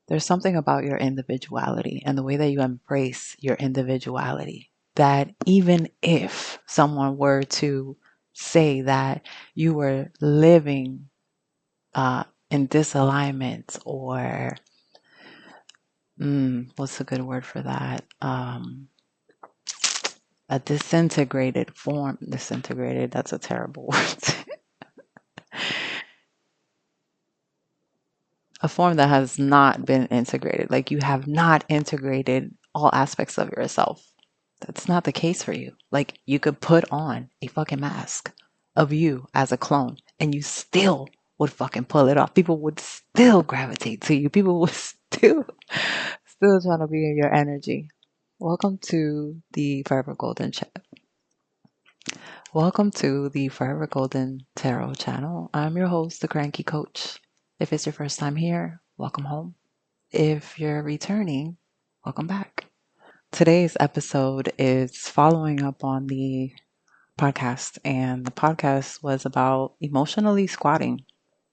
There's something about your individuality and the way that you embrace your individuality that even if someone were to say that you were living in disalignment or what's a good word for that? A disintegrated form. Disintegrated, that's a terrible word. A form that has not been integrated. Like you have not integrated all aspects of yourself. That's not the case for you. Like you could put on a fucking mask of you as a clone and you still would fucking pull it off. People would still gravitate to you. People would still trying to be in your energy. Welcome to the Forever Golden Welcome to the Forever Golden Tarot channel. I'm your host, the Cranky Coach. If it's your first time here, welcome home. If you're returning, welcome back. Today's episode is following up on the podcast, and the podcast was about emotionally squatting,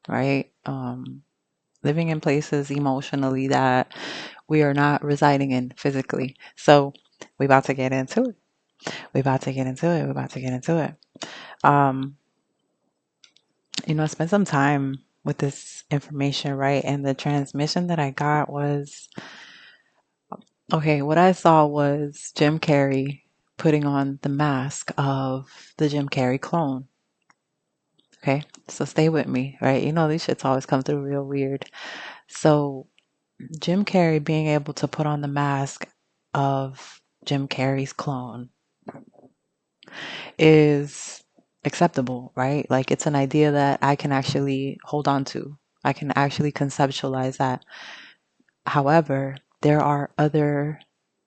right? Living in places emotionally that we are not residing in physically. So we're about to get into it. Um, I spent some time with this information, right? And the transmission that I got was okay, what I saw was Jim Carrey putting on the mask of the Jim Carrey clone. Okay, so stay with me, right? These shits always come through real weird. So, Jim Carrey being able to put on the mask of Jim Carrey's clone is acceptable, right? Like it's an idea that I can actually hold on to. I can actually conceptualize that. However,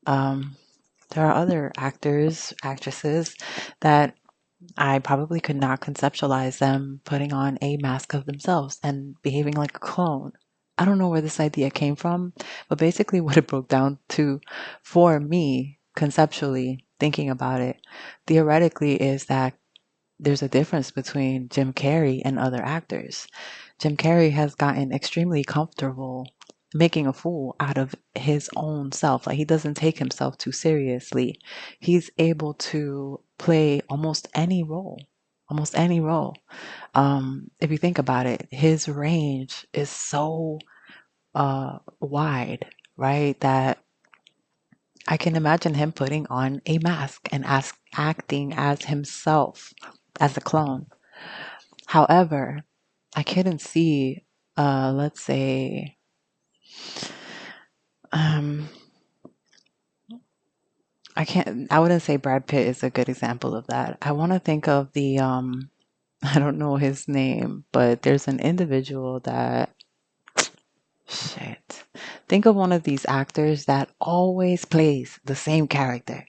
um, there are other actors, actresses that I probably could not conceptualize them putting on a mask of themselves and behaving like a clone. I don't know where this idea came from, but basically what it broke down to for me, conceptually, thinking about it, theoretically, is that there's a difference between Jim Carrey and other actors. Jim Carrey has gotten extremely comfortable making a fool out of his own self. Like he doesn't take himself too seriously. He's able to play almost any role. Almost any role. If you think about it, his range is so wide, right? That I can imagine him putting on a mask and acting as himself, as a clone. However, I couldn't see, let's say, um, I wouldn't say Brad Pitt is a good example of that. I want to think of I don't know his name, but there's an individual that, shit. Think of one of these actors that always plays the same character.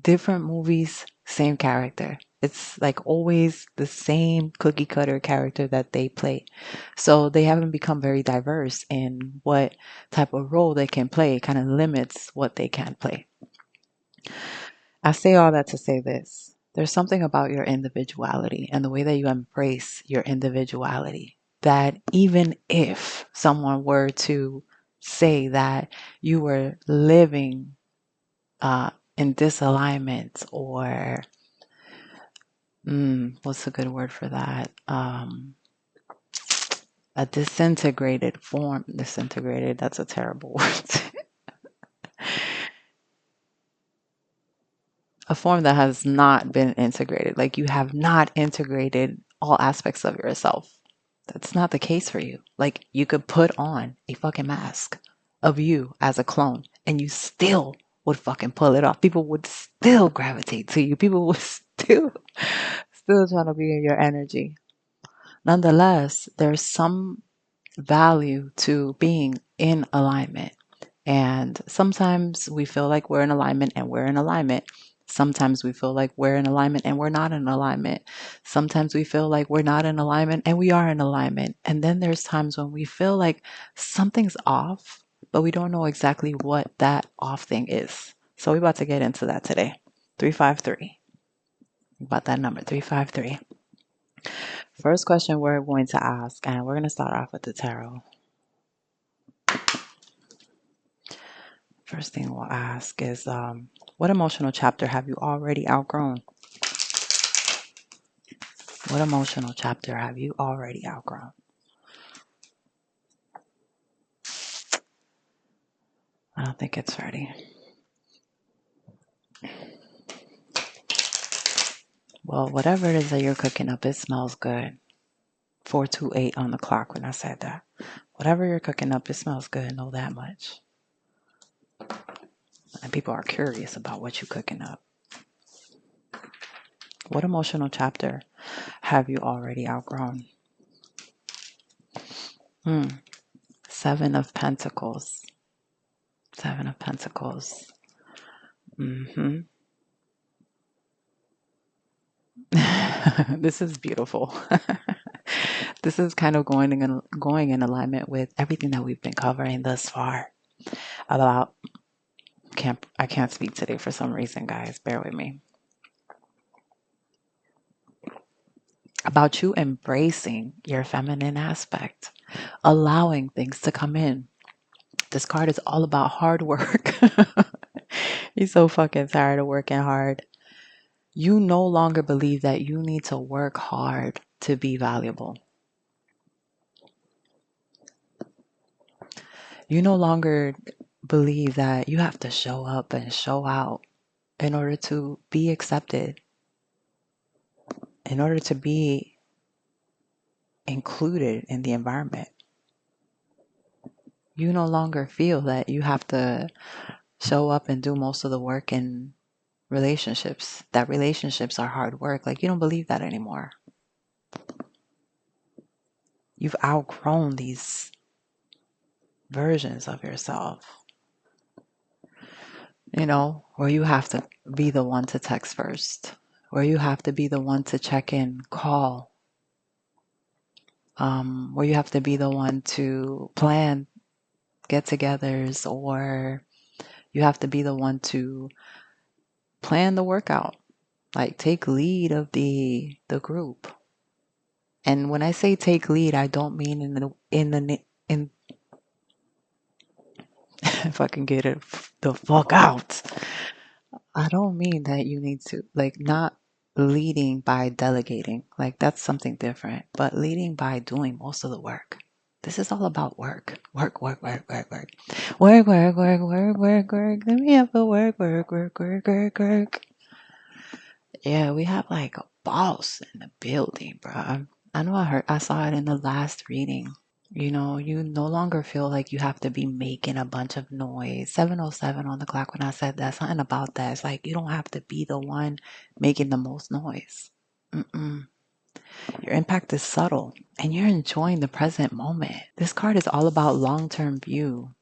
Different movies, same character. It's like always the same cookie cutter character that they play. So they haven't become very diverse in what type of role they can play. It kind of limits what they can play. I say all that to say this. There's something about your individuality and the way that you embrace your individuality that even if someone were to say that you were living in disalignment or what's a good word for that? A disintegrated form. Disintegrated, that's a terrible word. A form that has not been integrated. Like you have not integrated all aspects of yourself. That's not the case for you. Like you could put on a fucking mask of you as a clone and you still would fucking pull it off. People would still gravitate to you. People would still trying to be in your energy. Nonetheless, there's some value to being in alignment. And sometimes we feel like we're in alignment and we're in alignment. Sometimes we feel like we're in alignment and we're not in alignment. Sometimes we feel like we're not in alignment and we are in alignment. And then there's times when we feel like something's off, but we don't know exactly what that off thing is. So we're about to get into that today. 353. About that number, 353. First question we're going to ask, and we're going to start off with the tarot. First thing we'll ask is, what emotional chapter have you already outgrown? What emotional chapter have you already outgrown? I don't think it's ready. Well, whatever it is that you're cooking up, it smells good. 428 on the clock when I said that. Whatever you're cooking up, it smells good. Know that much. And people are curious about what you're cooking up. What emotional chapter have you already outgrown? 7 of Pentacles. 7 of Pentacles. This is beautiful. This is kind of going in alignment with everything that we've been covering thus far. About I can't speak today for some reason, guys. Bear with me. About you embracing your feminine aspect, allowing things to come in. This card is all about hard work. You're so fucking tired of working hard. You no longer believe that you need to work hard to be valuable. You no longer believe that you have to show up and show out in order to be accepted, in order to be included in the environment. You no longer feel that you have to show up and do most of the work in relationships, that relationships are hard work. Like, you don't believe that anymore. You've outgrown these versions of yourself, where you have to be the one to text first, where you have to be the one to check in, call, where you have to be the one to plan get-togethers, or you have to be the one to plan the workout, like take lead of the group. And when I say take lead, I don't mean in if I can get it the fuck out. I don't mean that you need to, like, not leading by delegating. Like, that's something different. But leading by doing most of the work. This is all about work. Work, work, work, work, work. Work, work, work, work, work, work. Let me have a work, work, work, work, work, work. Yeah, we have like a boss in the building, bro. I know I saw it in the last reading. You no longer feel like you have to be making a bunch of noise. 707 on the clock when I said that, something about that. It's like you don't have to be the one making the most noise. Your impact is subtle and you're enjoying the present moment. This card is all about long-term view,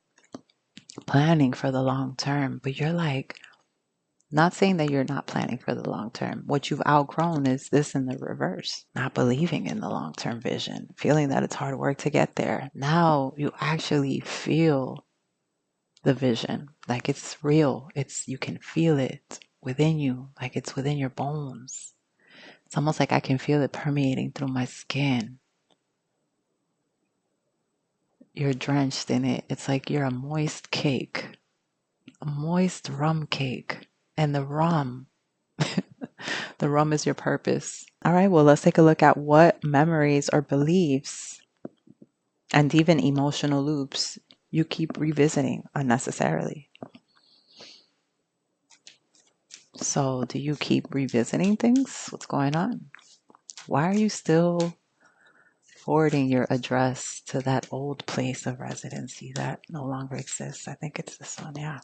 planning for the long term, but you're like, not saying that you're not planning for the long term. What you've outgrown is this in the reverse. Not believing in the long term vision, feeling that it's hard work to get there. Now you actually feel the vision, like it's real. You can feel it within you, like it's within your bones. It's almost like I can feel it permeating through my skin. You're drenched in it. It's like you're a moist cake, a moist rum cake. And the rum is your purpose. All right, well, let's take a look at what memories or beliefs and even emotional loops you keep revisiting unnecessarily. So, do you keep revisiting things? What's going on? Why are you still forwarding your address to that old place of residency that no longer exists? I think it's this one, yeah.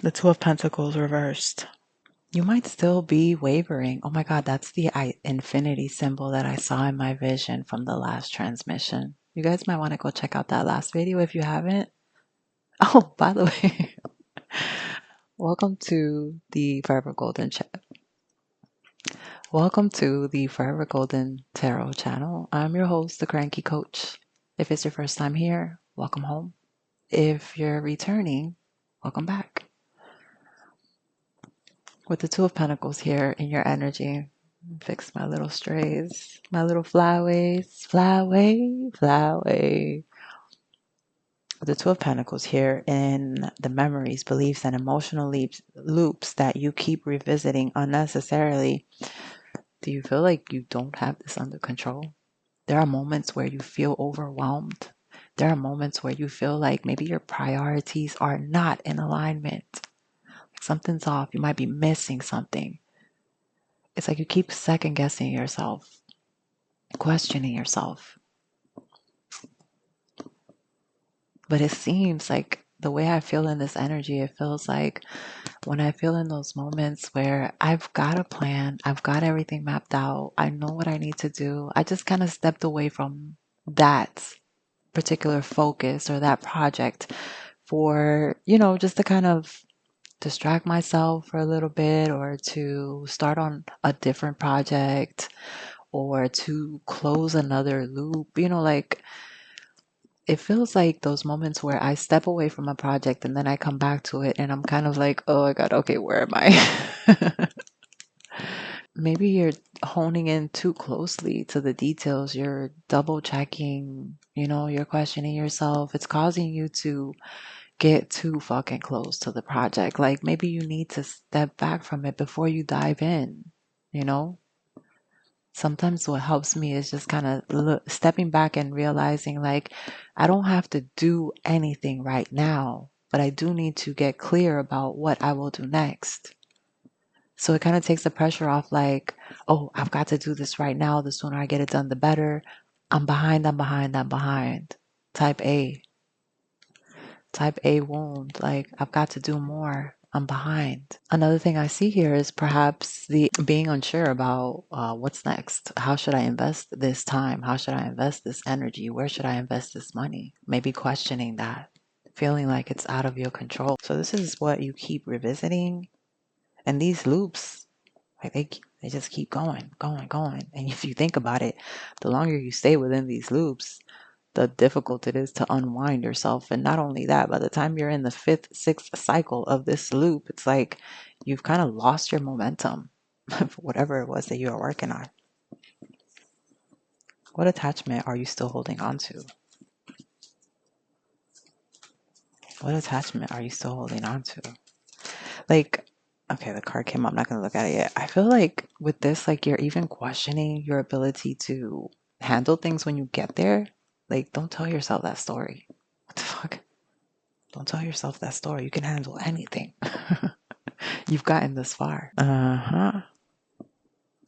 The Two of Pentacles reversed. You might still be wavering. Oh my God, that's the infinity symbol that I saw in my vision from the last transmission. You guys might want to go check out that last video if you haven't. Oh, by the way, welcome to the Forever Golden Welcome to the Forever Golden Tarot channel. I'm your host, the Cranky Coach. If it's your first time here, welcome home. If you're returning, welcome back. With the Two of Pentacles here in your energy, fix my little strays, my little flyways, fly away, fly away. The Two of Pentacles here in the memories, beliefs, and emotional loops that you keep revisiting unnecessarily. Do you feel like you don't have this under control? There are moments where you feel overwhelmed. There are moments where you feel like maybe your priorities are not in alignment. Something's off. You might be missing something. It's like you keep second guessing yourself, questioning yourself. But it seems like the way I feel in this energy, it feels like when I feel in those moments where I've got a plan, I've got everything mapped out, I know what I need to do, I just kind of stepped away from that particular focus or that project for, just to kind of distract myself for a little bit or to start on a different project or to close another loop. Like it feels like those moments where I step away from a project and then I come back to it and I'm kind of like, oh my God, okay, where am I? Maybe you're honing in too closely to the details. You're double checking, you're questioning yourself. It's causing you to get too fucking close to the project. Like maybe you need to step back from it before you dive in, you know? Sometimes what helps me is just kind of stepping back and realizing like I don't have to do anything right now, but I do need to get clear about what I will do next. So it kind of takes the pressure off like, oh, I've got to do this right now. The sooner I get it done, the better. I'm behind, I'm behind, I'm behind. Type A. Type A wound. Like, I've got to do more. I'm behind. Another thing I see here is perhaps the being unsure about what's next. How should I invest this time? How should I invest this energy? Where should I invest this money? Maybe questioning that, feeling like it's out of your control. So this is what you keep revisiting. And these loops, like they just keep going, going, going. And if you think about it, the longer you stay within these loops, the difficult it is to unwind yourself. And not only that, by the time you're in the fifth, sixth cycle of this loop, it's like you've kind of lost your momentum for whatever it was that you are working on. What attachment are you still holding on to? What attachment are you still holding on to? Like, okay, the card came up. I'm not going to look at it yet. I feel like with this, like you're even questioning your ability to handle things when you get there. Like, don't tell yourself that story. What the fuck? Don't tell yourself that story. You can handle anything. You've gotten this far. Uh-huh.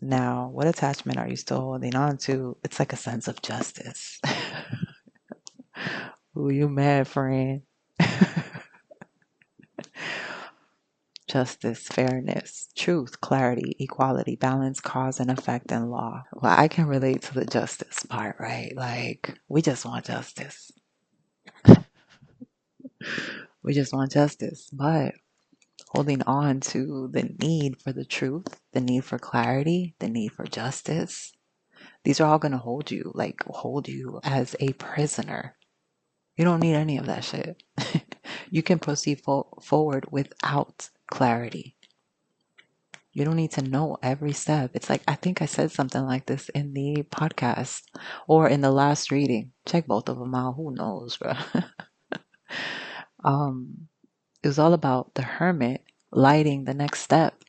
Now, what attachment are you still holding on to? It's like a sense of justice. Ooh, you mad, friend. Justice, fairness, truth, clarity, equality, balance, cause and effect, and law. Well, I can relate to the justice part, right? Like, we just want justice. We just want justice. But holding on to the need for the truth, the need for clarity, the need for justice, these are all going to hold you as a prisoner. You don't need any of that shit. You can proceed forward without clarity. You don't need to know every step. It's like, I think I said something like this in the podcast or in the last reading. Check both of them out. Who knows, bro? It was all about the hermit lighting the next step.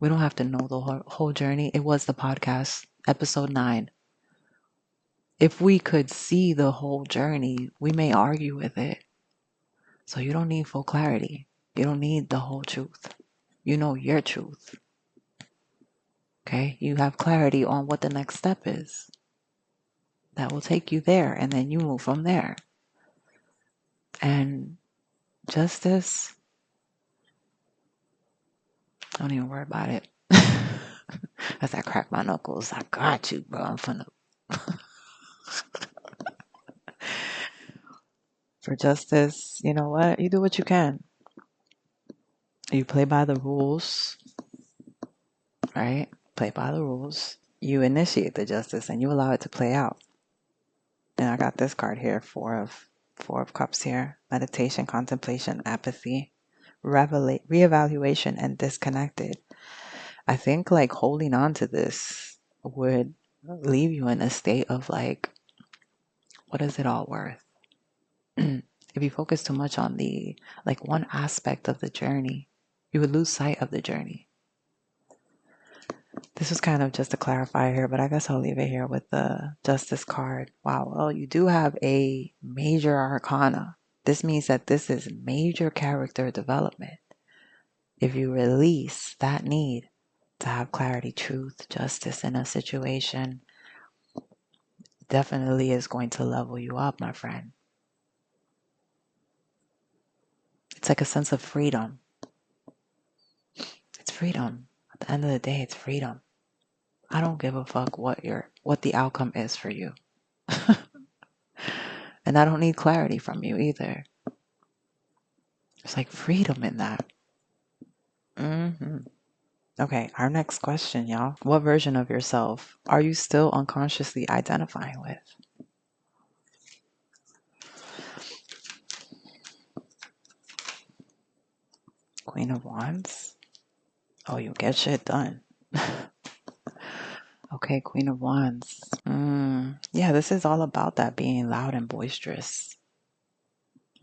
We don't have to know the whole journey. It was the podcast, episode 9. If we could see the whole journey, we may argue with it. So you don't need full clarity. You don't need the whole truth. You know your truth. Okay? You have clarity on what the next step is. That will take you there, and then you move from there. And justice, don't even worry about it. As I crack my knuckles, I got you, bro. I'm finna. For justice, you know what? You do what you can. You play by the rules, right? Play by the rules. You initiate the justice and you allow it to play out. And I got this card here, Four of Cups here. Meditation, contemplation, apathy, reevaluation, and disconnected. I think like holding on to this would leave you in a state of like, what is it all worth? If you focus too much on the, like, one aspect of the journey, you would lose sight of the journey. This was kind of just to clarify here, but I guess I'll leave it here with the Justice card. Wow, well, you do have a major arcana. This means that this is major character development. If you release that need to have clarity, truth, justice in a situation, definitely is going to level you up, my friend. It's like a sense of freedom. It's freedom. At the end of the day, it's freedom. I don't give a fuck what the outcome is for you. And I don't need clarity from you either. There's like freedom in that. Okay, our next question, y'all. What version of yourself are you still unconsciously identifying with? Queen of Wands. Oh, you get shit done. Okay, Queen of Wands. Yeah, this is all about that being loud and boisterous,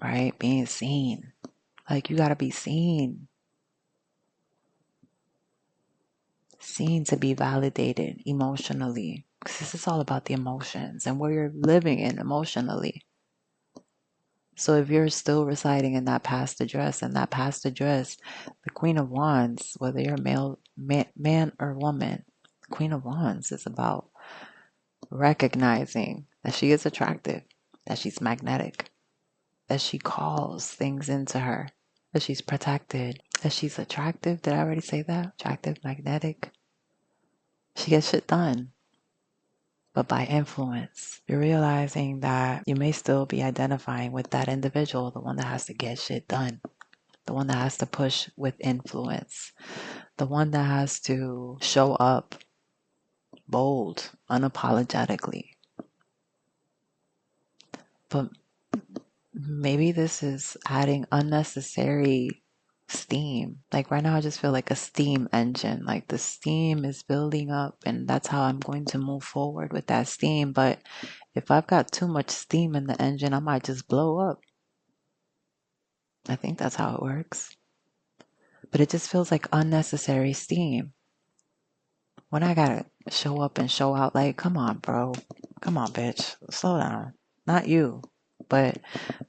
right? Being seen. Like, you gotta be seen. Seen to be validated emotionally. Because this is all about the emotions and where you're living in emotionally. So if you're still residing in that past address, the Queen of Wands, whether you're man or woman, the Queen of Wands is about recognizing that she is attractive, that she's magnetic, that she calls things into her, that she's protected, that she's attractive. Did I already say that? Attractive, magnetic. She gets shit done. But by influence, you're realizing that you may still be identifying with that individual, the one that has to get shit done, the one that has to push with influence, the one that has to show up bold, unapologetically. But maybe this is adding unnecessary steam. Like right now, I just feel like a steam engine. Like the steam is building up, and that's how I'm going to move forward with that steam. But if I've got too much steam in the engine, I might just blow up. I think that's how it works. But it just feels like unnecessary steam. When I gotta show up and show out, like, come on, bro. Come on, bitch. Slow down. Not you, but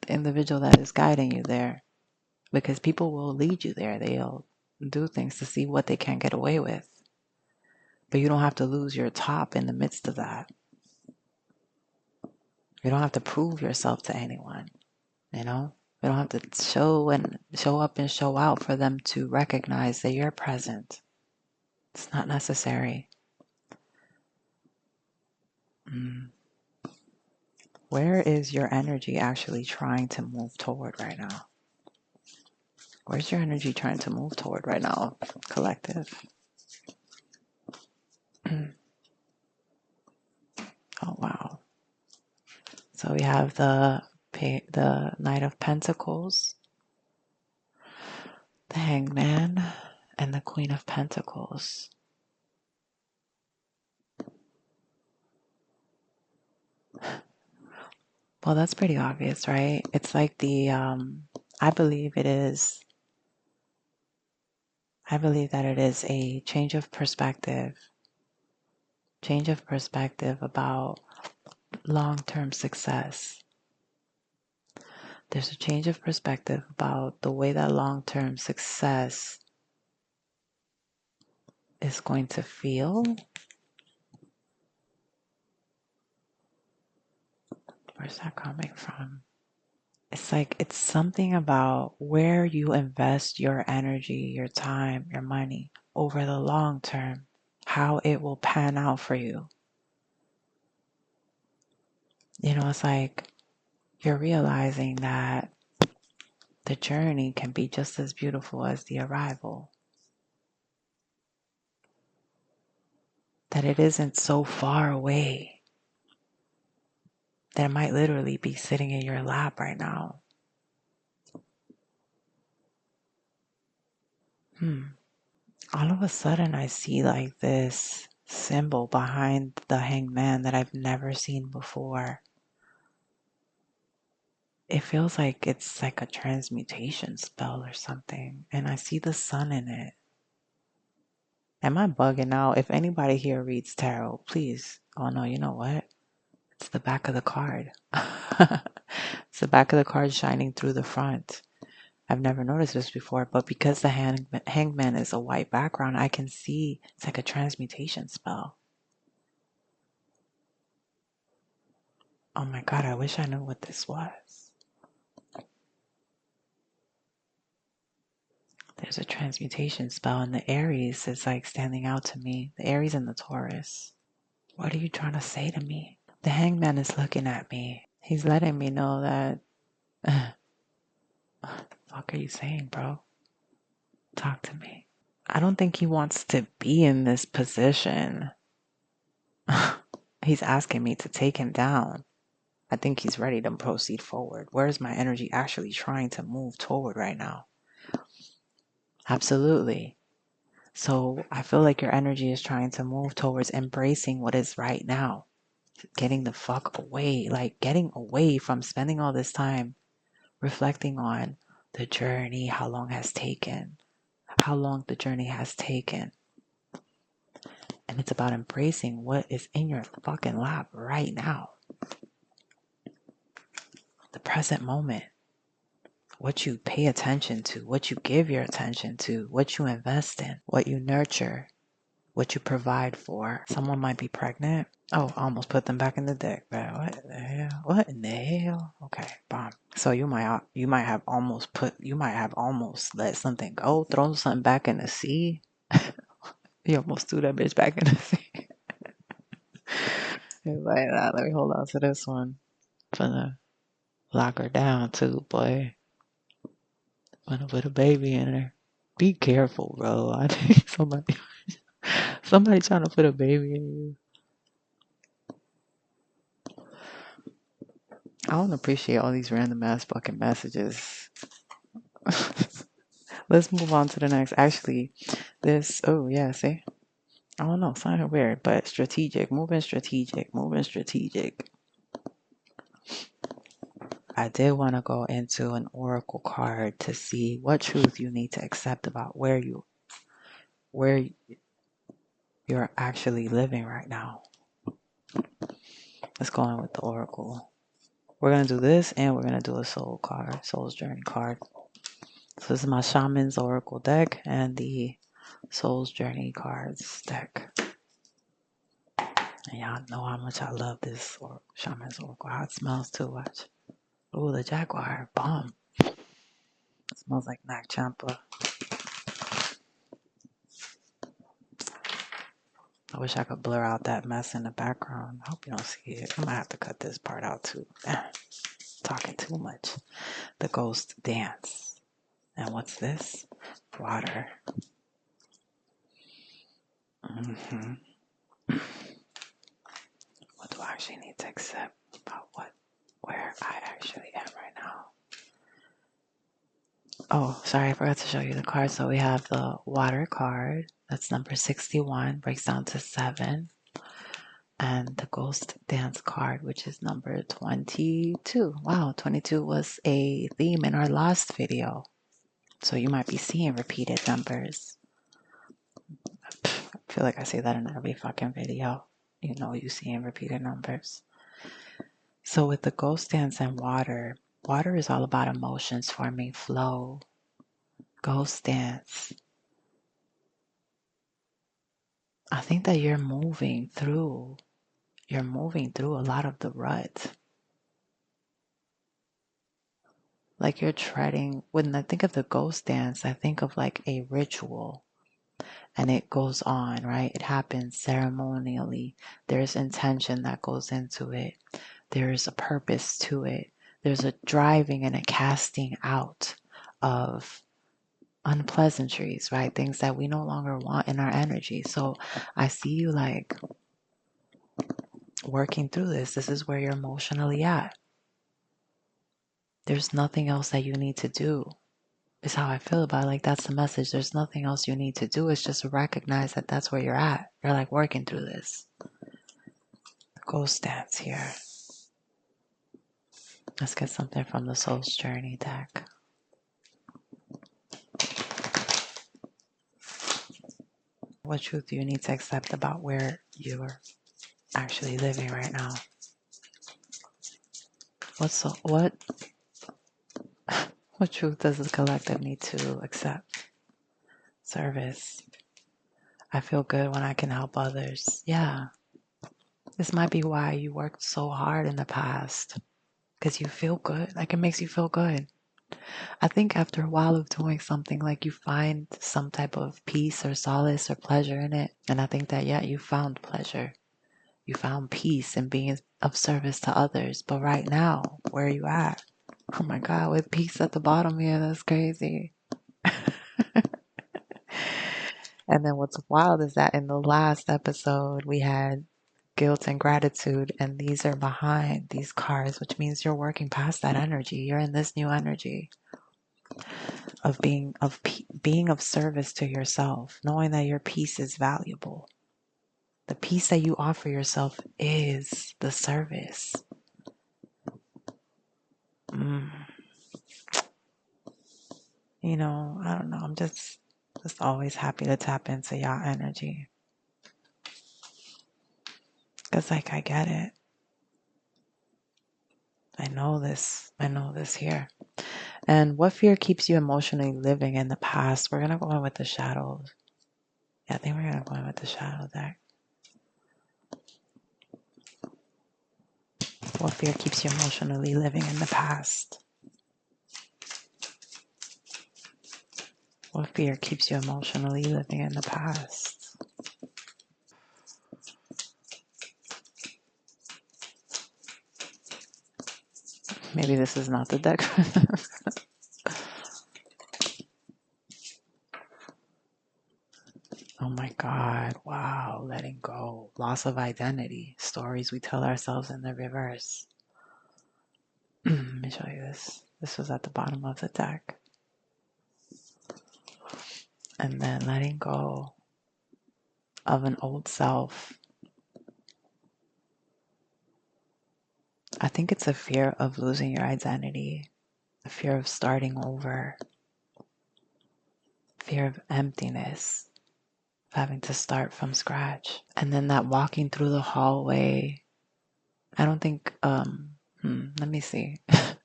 the individual that is guiding you there. Because people will lead you there. They'll do things to see what they can get away with. But you don't have to lose your top in the midst of that. You don't have to prove yourself to anyone, you know? You don't have to show up and show out for them to recognize that you're present. It's not necessary. Where is your energy actually trying to move toward right now? Where's your energy trying to move toward right now, collective? Oh, wow. So we have the Knight of Pentacles, the Hangman, and the Queen of Pentacles. Well, that's pretty obvious, right? It's like I believe that it is a change of perspective about long-term success. There's a change of perspective about the way that long-term success is going to feel. Where's that coming from? It's like it's something about where you invest your energy, your time, your money over the long term, how it will pan out for you. You know, it's like you're realizing that the journey can be just as beautiful as the arrival. That it isn't so far away. That it might literally be sitting in your lap right now. All of a sudden I see like this symbol behind the hangman that I've never seen before. it feels like it's like a transmutation spell or something. And I see the sun in it. Am I bugging out? If anybody here reads tarot, please. Oh no, you know what? It's the back of the card. It's the back of the card shining through the front. I've never noticed this before, but because the hangman is a white background, I can see it's like a transmutation spell. Oh my God, I wish I knew what this was. There's a transmutation spell, and the Aries is like standing out to me. The Aries and the Taurus. What are you trying to say to me? The hangman is looking at me. He's letting me know that. What the fuck are you saying, bro? Talk to me. I don't think he wants to be in this position. He's asking me to take him down. I think he's ready to proceed forward. Where's my energy actually trying to move toward right now? Absolutely. So I feel like your energy is trying to move towards embracing what is right now. Getting the fuck away. Like getting away from spending all this time reflecting on the journey, how long the journey has taken. And it's about embracing what is in your fucking lap right now. The present moment. What you pay attention to, what you give your attention to, what you invest in, what you nurture, what you provide for. Someone might be pregnant. Oh, I almost put them back in the deck, bro. What the hell? What in the hell? Okay, bomb. So you might have almost let something go, throw something back in the sea. You almost threw that bitch back in the sea. It's like, nah, let me hold on to this one. Finna lock her down too, boy. Finna put a baby in her. Be careful, bro. I think somebody trying to put a baby in you. I don't appreciate all these random ass fucking messages. Let's move on to the next. Actually, oh yeah, see? I don't know, sounded weird, but strategic, moving strategic. I did want to go into an oracle card to see what truth you need to accept about where you're actually living right now. Let's go on with the oracle. We're going to do this and we're going to do a soul's journey card. So this is my shaman's oracle deck and the soul's journey cards deck. And y'all know how much I love this shaman's oracle. How it smells too. Watch. Ooh, the jaguar. Bomb. It smells like Mac Champa. I wish I could blur out that mess in the background. I hope you don't see it. I might have to cut this part out too. Talking too much. The ghost dance. And what's this? Water. Mm-hmm. What do I actually need to accept about where I actually am right now? Oh, sorry, I forgot to show you the card. So we have the water card. That's number 61, breaks down to 7. And the ghost dance card, which is number 22. Wow, 22 was a theme in our last video. So you might be seeing repeated numbers. I feel like I say that in every fucking video. You know you seeing repeated numbers. So with the ghost dance and water is all about emotions forming flow. Ghost dance. I think that you're moving through a lot of the rut. Like you're treading, when I think of the ghost dance, I think of like a ritual and it goes on, right? It happens ceremonially. There's intention that goes into it. There's a purpose to it. There's a driving and a casting out of unpleasantries, right? Things that we no longer want in our energy. So I see you like working through this. This is where you're emotionally at. There's nothing else that you need to do. Is how I feel about it. Like that's the message. There's nothing else you need to do. It's just recognize that that's where you're at. You're like working through this. Ghost dance here. Let's get something from the Soul's Journey deck. What truth do you need to accept about where you're actually living right now? What truth does the collective need to accept? Service. I feel good when I can help others. Yeah. This might be why you worked so hard in the past. Because you feel good. Like it makes you feel good. I think after a while of doing something, like you find some type of peace or solace or pleasure in it. And I think that, yeah, you found pleasure. You found peace in being of service to others. But right now, where are you at? Oh my God, with peace at the bottom here, that's crazy. And then what's wild is that in the last episode, we had guilt and gratitude, and these are behind these cards, which means you're working past that energy. You're in this new energy of being of service to yourself, knowing that your peace is valuable. The peace that you offer yourself is the service. You know, I don't know. I'm just always happy to tap into y'all energy. Cause like I get it. I know this. I know this here. And what fear keeps you emotionally living in the past? We're gonna go in with the shadows. Yeah, I think we're gonna go in with the shadow deck. What fear keeps you emotionally living in the past? What fear keeps you emotionally living in the past? Maybe this is not the deck for this. Oh my God. Wow. Letting go. Loss of identity. Stories we tell ourselves in the reverse. Let me show you this. This was at the bottom of the deck. And then letting go of an old self. I think it's a fear of losing your identity, a fear of starting over, fear of emptiness, of having to start from scratch. And then that walking through the hallway. I don't think, let me see.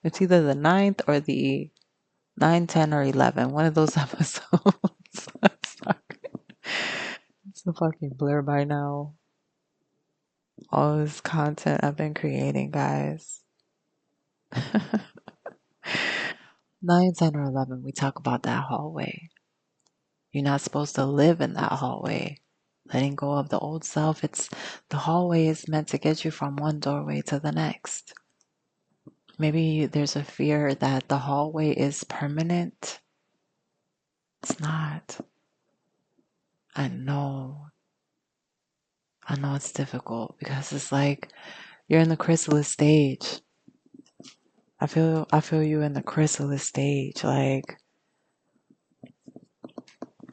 It's either the 9th or the 9, 10, or 11. One of those episodes. It's a fucking blur by now. All this content I've been creating, guys. 9, 10, or 11, we talk about that hallway. You're not supposed to live in that hallway. Letting go of the old self. The hallway is meant to get you from one doorway to the next. Maybe there's a fear that the hallway is permanent. It's not. I know. I know it's difficult because it's like you're in the chrysalis stage. I feel you in the chrysalis stage. Like,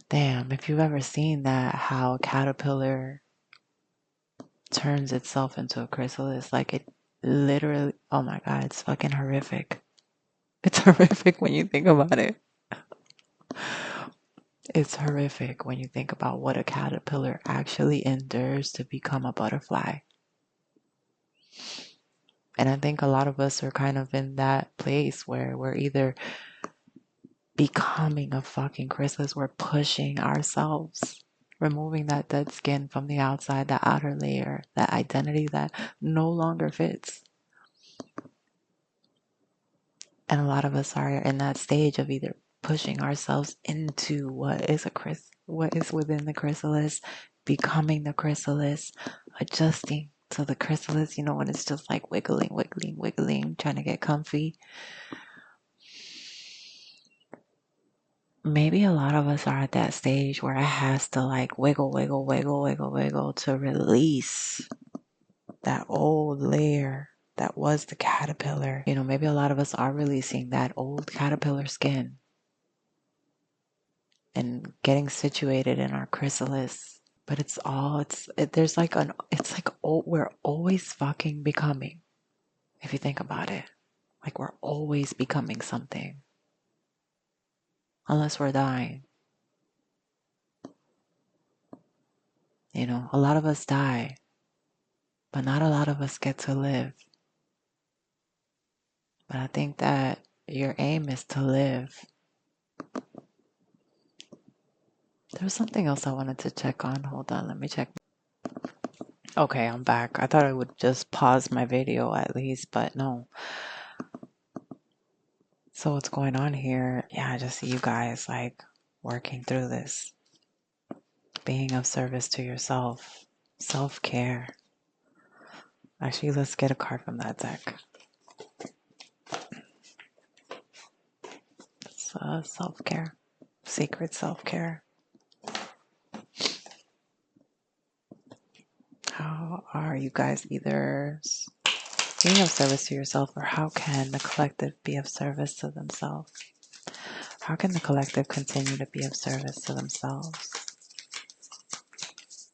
damn, if you've ever seen that, how a caterpillar turns itself into a chrysalis, like it literally, oh my God, it's fucking horrific. It's horrific when you think about it. It's horrific when you think about what a caterpillar actually endures to become a butterfly. And I think a lot of us are kind of in that place where we're either becoming a fucking chrysalis, we're pushing ourselves, removing that dead skin from the outside, that outer layer, that identity that no longer fits. And a lot of us are in that stage of either pushing ourselves into what is within the chrysalis, becoming the chrysalis, adjusting to the chrysalis, you know, when it's just like wiggling, wiggling, wiggling, trying to get comfy. Maybe a lot of us are at that stage where it has to like wiggle, wiggle, wiggle, wiggle, wiggle to release that old layer that was the caterpillar. You know, maybe a lot of us are releasing that old caterpillar skin and getting situated in our chrysalis. But we're always fucking becoming, if you think about it. Like we're always becoming something. Unless we're dying. You know, a lot of us die, but not a lot of us get to live. But I think that your aim is to live. There was something else I wanted to check on. Hold on, let me check. Okay, I'm back. I thought I would just pause my video at least, but no. So what's going on here? Yeah, I just see you guys like working through this. Being of service to yourself. Self-care. Actually, let's get a card from that deck. It's self-care. Sacred self-care. How are you guys either being of service to yourself, or how can the collective be of service to themselves? How can the collective continue to be of service to themselves?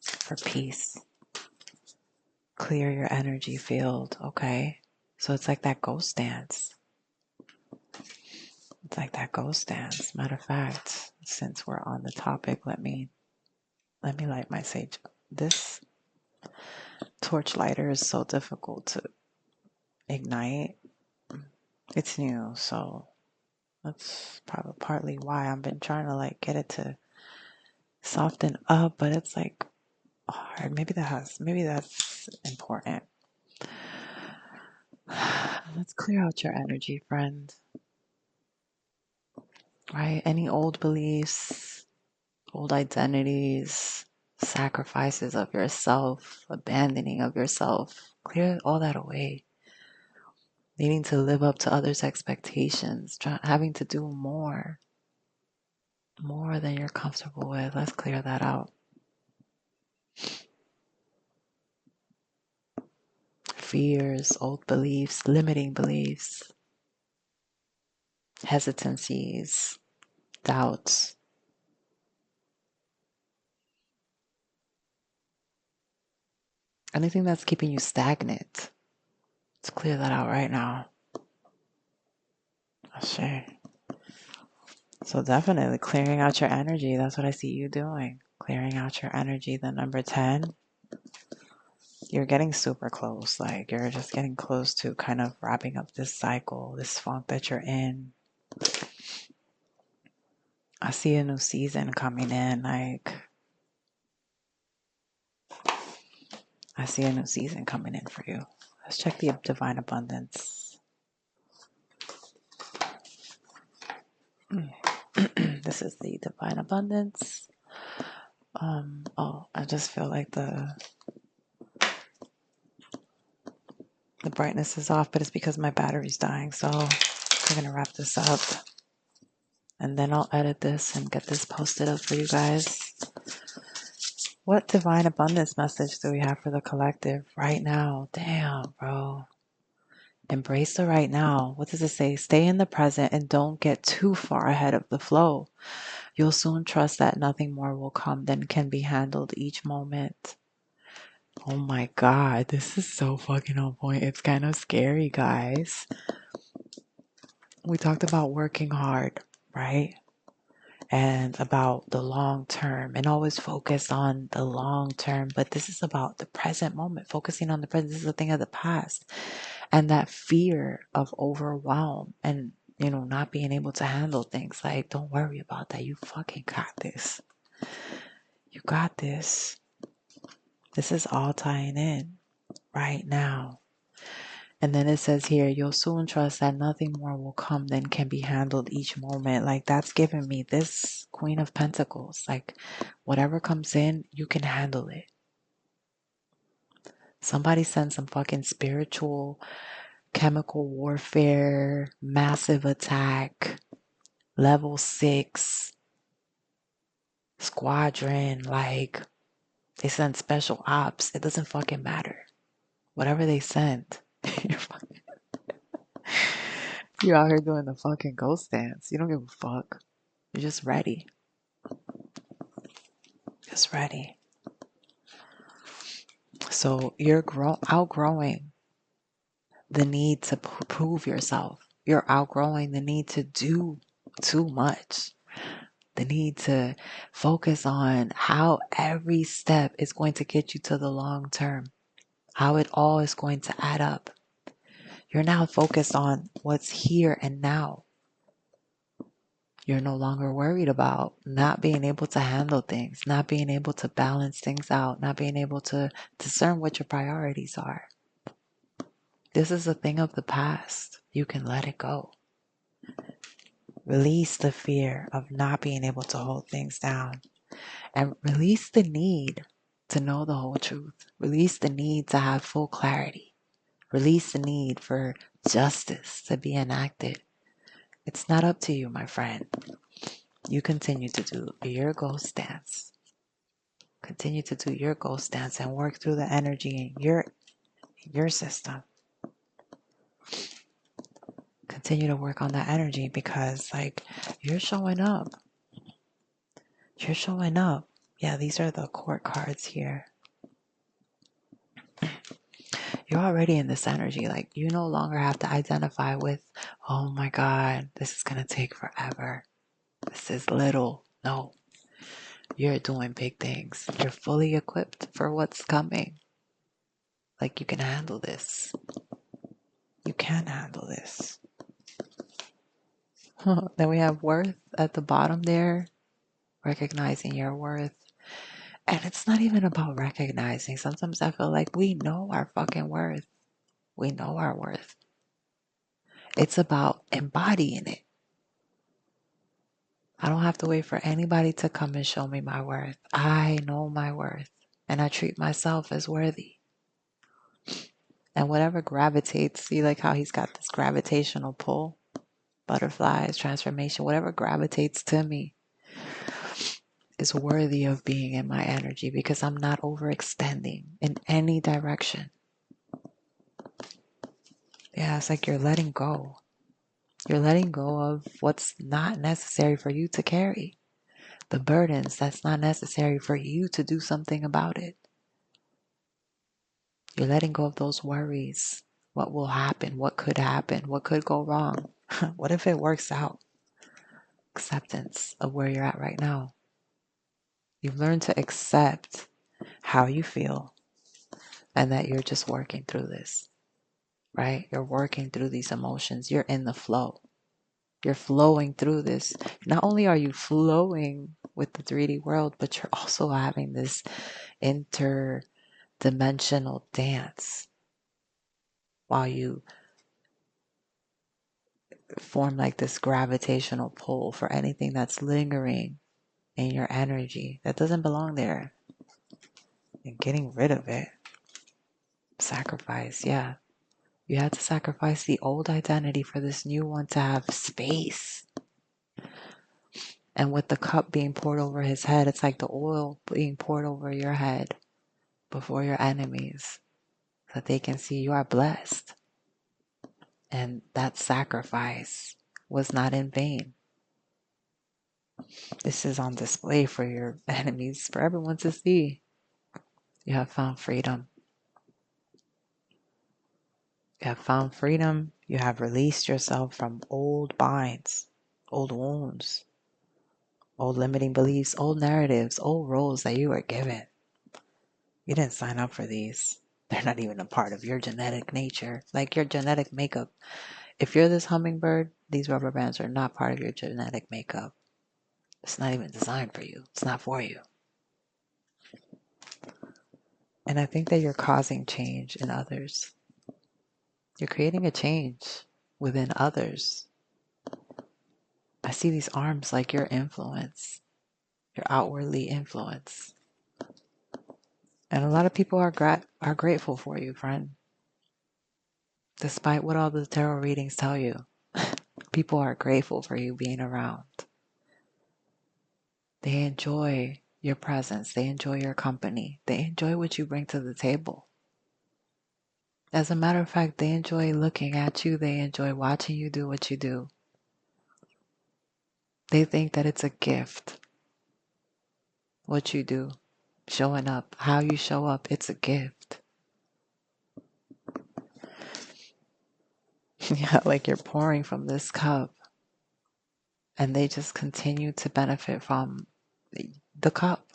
For peace. Clear your energy field, okay? So it's like that ghost dance. It's like that ghost dance. Matter of fact, since we're on the topic, let me light my sage. This torch lighter is so difficult to ignite. It's new, so that's probably partly why I've been trying to like get it to soften up, but it's like hard. Maybe that's important. Let's clear out your energy, friend. Right? Any old beliefs, old identities, sacrifices of yourself, abandoning of yourself, clear all that away. Needing to live up to others' expectations, having to do more than you're comfortable with. Let's clear that out. Fears, old beliefs, limiting beliefs, hesitancies, doubts. Anything that's keeping you stagnant. Let's clear that out right now. Sure. So definitely clearing out your energy. That's what I see you doing. Clearing out your energy. The number 10. You're getting super close. Like you're just getting close to kind of wrapping up this cycle, this funk that you're in. I see a new season coming in. Like I see a new season coming in for you. Let's check the divine abundance. This is the divine abundance. I just feel like the brightness is off, but it's because my battery's dying. So we're gonna wrap this up, and then I'll edit this and get this posted up for you guys. What divine abundance message do we have for the collective right now? Damn, bro. Embrace the right now. What does it say? Stay in the present and don't get too far ahead of the flow. You'll soon trust that nothing more will come than can be handled each moment. Oh my God, this is so fucking on point. It's kind of scary, guys. We talked about working hard, right? And about the long term and always focus on the long term. But this is about the present moment, focusing on the present. This is a thing of the past. And that fear of overwhelm and, not being able to handle things. Like, don't worry about that. You fucking got this. You got this. This is all tying in right now. And then it says here, you'll soon trust that nothing more will come than can be handled each moment. Like that's giving me this Queen of Pentacles. Like whatever comes in, you can handle it. Somebody send some fucking spiritual, chemical warfare, massive attack, level 6, squadron. Like they send special ops. It doesn't fucking matter. Whatever they send. You're out here doing the fucking ghost dance. You don't give a fuck. You're just ready. Just ready. So you're outgrowing the need to prove yourself. You're outgrowing the need to do too much. The need to focus on how every step is going to get you to the long term, how it all is going to add up. You're now focused on what's here and now. You're no longer worried about not being able to handle things, not being able to balance things out, not being able to discern what your priorities are. This is a thing of the past. You can let it go. Release the fear of not being able to hold things down, and release the need to know the whole truth. Release the need to have full clarity. Release the need for justice to be enacted. It's not up to you, my friend. You continue to do your ghost dance. Continue to do your ghost dance and work through the energy in your system. Continue to work on that energy because, like, you're showing up. You're showing up. Yeah, these are the court cards here. You're already in this energy. Like, you no longer have to identify with, oh my God, this is going to take forever. This is little. No, you're doing big things. You're fully equipped for what's coming. Like, you can handle this. You can handle this. Then we have worth at the bottom there. Recognizing your worth. And it's not even about recognizing. Sometimes I feel like we know our fucking worth. We know our worth. It's about embodying it. I don't have to wait for anybody to come and show me my worth. I know my worth. And I treat myself as worthy. And whatever gravitates, see like how he's got this gravitational pull? Butterflies, transformation, whatever gravitates to me is worthy of being in my energy because I'm not overextending in any direction. Yeah, it's like you're letting go. You're letting go of what's not necessary for you to carry. The burdens that's not necessary for you to do something about it. You're letting go of those worries. What will happen? What could happen? What could go wrong? What if it works out? Acceptance of where you're at right now. You've learned to accept how you feel and that you're just working through this, right? You're working through these emotions. You're in the flow. You're flowing through this. Not only are you flowing with the 3D world, but you're also having this interdimensional dance while you form like this gravitational pull for anything that's lingering in your energy that doesn't belong there and getting rid of it. Sacrifice, yeah. You had to sacrifice the old identity for this new one to have space. And with the cup being poured over his head, it's like the oil being poured over your head before your enemies so that they can see you are blessed. And that sacrifice was not in vain. This is on display for your enemies, for everyone to see. You have found freedom. You have found freedom. You have released yourself from old binds, old wounds, old limiting beliefs, old narratives, old roles that you were given. You didn't sign up for these. They're not even a part of your genetic nature, like your genetic makeup. If you're this hummingbird, these rubber bands are not part of your genetic makeup. It's not even designed for you. It's not for you. And I think that you're causing change in others. You're creating a change within others. I see these arms like your influence. You're outwardly influence. And a lot of people are grateful for you, friend. Despite what all the tarot readings tell you, people are grateful for you being around. They enjoy your presence. They enjoy your company. They enjoy what you bring to the table. As a matter of fact, they enjoy looking at you. They enjoy watching you do what you do. They think that it's a gift. What you do, showing up, how you show up, it's a gift. Yeah, like you're pouring from this cup and they just continue to benefit from the cup.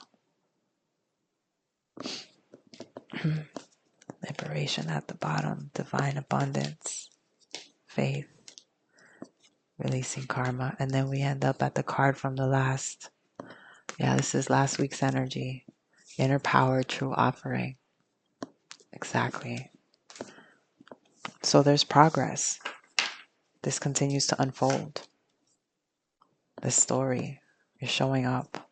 Liberation at the bottom, divine abundance, faith, releasing karma. And then we end up at the card from the last. Yeah, this is last week's energy. Inner power, true offering. Exactly. So there's progress. This continues to unfold. This story is showing up.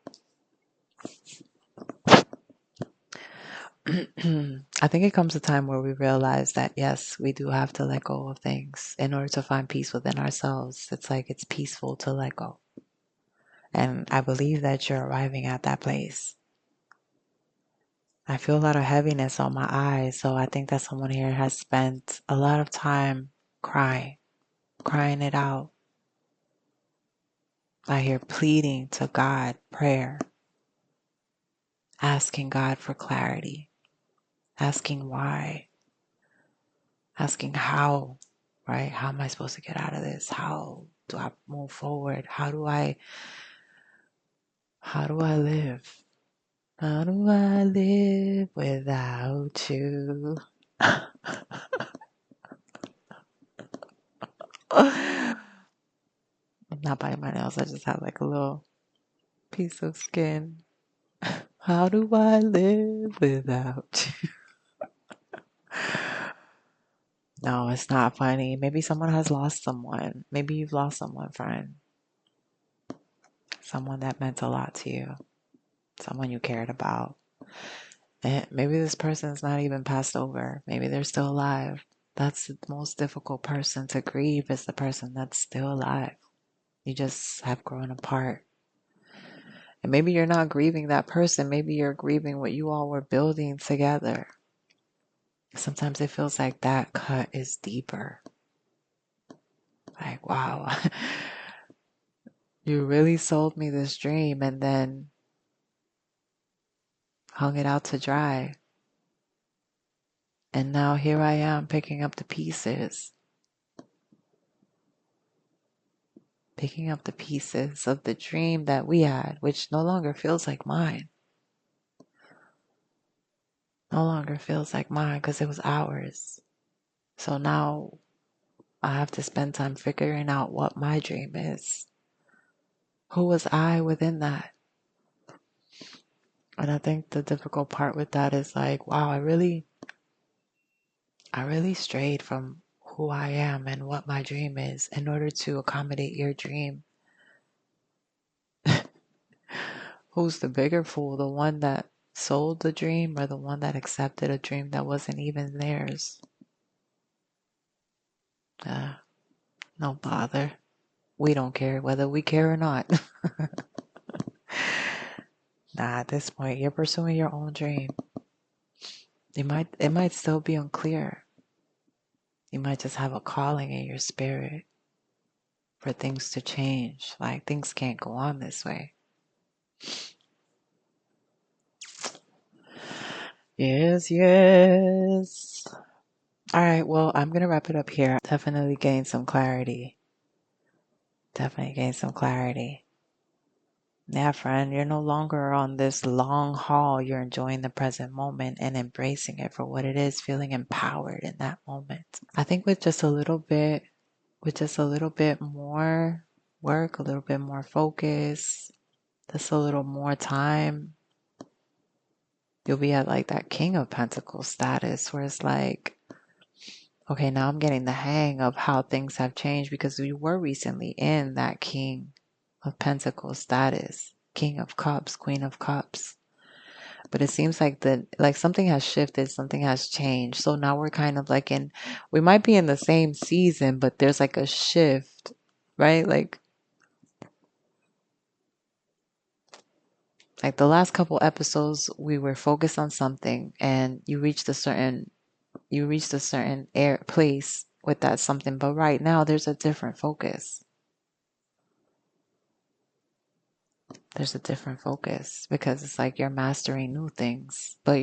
I think it comes a time where we realize that, yes, we do have to let go of things in order to find peace within ourselves. It's like it's peaceful to let go. And I believe that you're arriving at that place. I feel a lot of heaviness on my eyes, so I think that someone here has spent a lot of time crying it out. I hear pleading to God, prayer, asking God for clarity, asking why, asking how, right? How am I supposed to get out of this? How do I move forward? How do I live? How do I live without you? I'm not biting my nails. I just have like a little piece of skin. How do I live without you? No, it's not funny. Maybe someone has lost someone. Maybe you've lost someone, friend. Someone that meant a lot to you. Someone you cared about. And maybe this person's not even passed over. Maybe they're still alive. That's the most difficult person to grieve, is the person that's still alive. You just have grown apart. And maybe you're not grieving that person. Maybe you're grieving what you all were building together. Sometimes it feels like that cut is deeper. Like, wow, you really sold me this dream and then hung it out to dry. And now here I am picking up the pieces. Picking up the pieces of the dream that we had, which no longer feels like mine. No longer feels like mine because it was ours. So now I have to spend time figuring out what my dream is. Who was I within that? And I think the difficult part with that is like, wow, I really strayed from who I am and what my dream is in order to accommodate your dream. Who's the bigger fool, the one that sold the dream or the one that accepted a dream that wasn't even theirs? No bother. We don't care whether we care or not. Nah, at this point, you're pursuing your own dream. It might still be unclear. You might just have a calling in your spirit for things to change. Like, things can't go on this way. Yes, yes. All right, well, I'm going to wrap it up here. Definitely gain some clarity. Definitely gain some clarity. Yeah, friend, you're no longer on this long haul. You're enjoying the present moment and embracing it for what it is, feeling empowered in that moment. I think with just a little bit more work, a little bit more focus, just a little more time, you'll be at like that King of Pentacles status where it's like, okay, now I'm getting the hang of how things have changed, because we were recently in that King of Pentacles status, King of Cups, Queen of Cups. But it seems like something has shifted, something has changed. So now we're kind of like we might be in the same season, but there's like a shift, right? Like the last couple episodes, we were focused on something, and you reached a certain place with that something. But right now, there's a different focus. There's a different focus because it's like you're mastering new things, but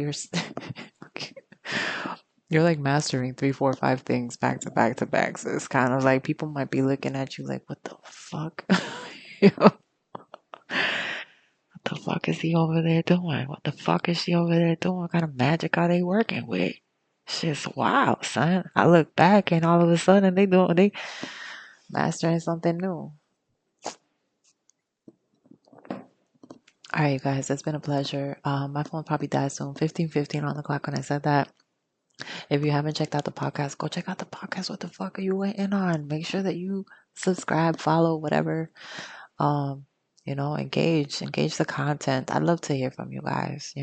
You're like mastering 3, 4, 5 things back to back to back. So it's kind of like people might be looking at you like, what the fuck? You know, what the fuck is he over there doing? What the fuck is she over there doing? What kind of magic are they working with? Shit's wild, son. I look back and all of a sudden they mastering something new. All right, guys, it's been a pleasure. My phone probably died soon. 15:15 on the clock when I said that. If you haven't checked out the podcast, go check out the podcast. What the fuck are you waiting on? Make sure that you subscribe, follow, whatever. Um, engage the content. I'd love to hear from you guys,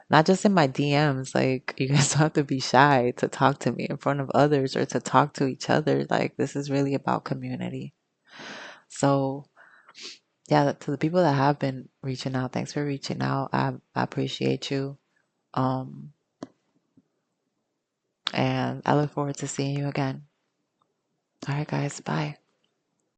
Not just in my DMs, like you guys don't have to be shy to talk to me in front of others or to talk to each other. Like this is really about community. So yeah, to the people that have been reaching out, thanks for reaching out. I appreciate you. Um, and I look forward to seeing you again. All right, guys, bye.